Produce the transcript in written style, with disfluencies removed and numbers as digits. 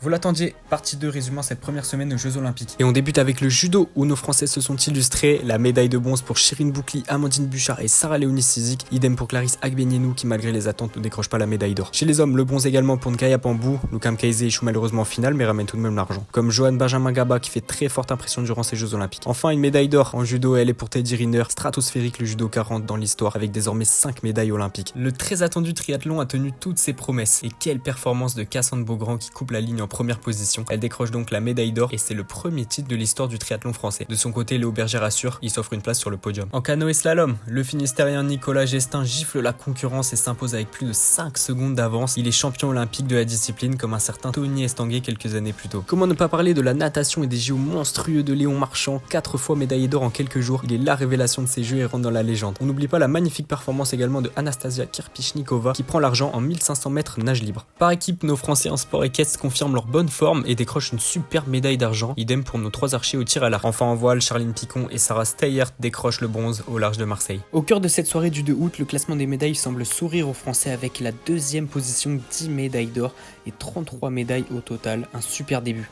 Vous l'attendiez, partie 2 résumant cette première semaine aux Jeux Olympiques. Et on débute avec le judo où nos Français se sont illustrés. La médaille de bronze pour Chirine Boukli, Amandine Bouchard et Sarah Léonie Sizik. Idem pour Clarisse Agbenienou qui malgré les attentes ne décroche pas la médaille d'or. Chez les hommes, le bronze également pour Nkaya Pambou. Lukam Kaise échoue malheureusement en finale mais ramène tout de même l'argent. Comme Johan Benjamin Gaba qui fait très forte impression durant ces Jeux Olympiques. Enfin une médaille d'or en judo, elle est pour Teddy Riner, stratosphérique le judo 40 dans l'histoire avec désormais 5 médailles olympiques. Le très attendu triathlon a tenu toutes ses promesses. Et quelle performance de Cassandre Beaugrand qui coupe la ligne en première position. Elle décroche donc la médaille d'or et c'est le premier titre de l'histoire du triathlon français. De son côté, Léo Berger assure, il s'offre une place sur le podium. En canoë slalom, le finistérien Nicolas Gestin gifle la concurrence et s'impose avec plus de 5 secondes d'avance. Il est champion olympique de la discipline comme un certain Tony Estanguet quelques années plus tôt. Comment ne pas parler de la natation et des JO monstrueux de Léon Marchand, 4 fois médaillé d'or en quelques jours. Il est la révélation de ces jeux et rentre dans la légende. On n'oublie pas la magnifique performance également de Anastasia Kirpichnikova qui prend l'argent en 1500 mètres nage libre. Par équipe, nos Français en sport équestre confirment leur bonne forme et décrochent une superbe médaille d'argent. Idem pour nos 3 archers au tir à l'arc. Enfin en voile, Charline Picon et Sarah Steyert décrochent le bronze au large de Marseille. Au cœur de cette soirée du 2 août, le classement des médailles semble sourire aux Français avec la 2e position, 10 médailles d'or et 33 médailles au total. Un super début.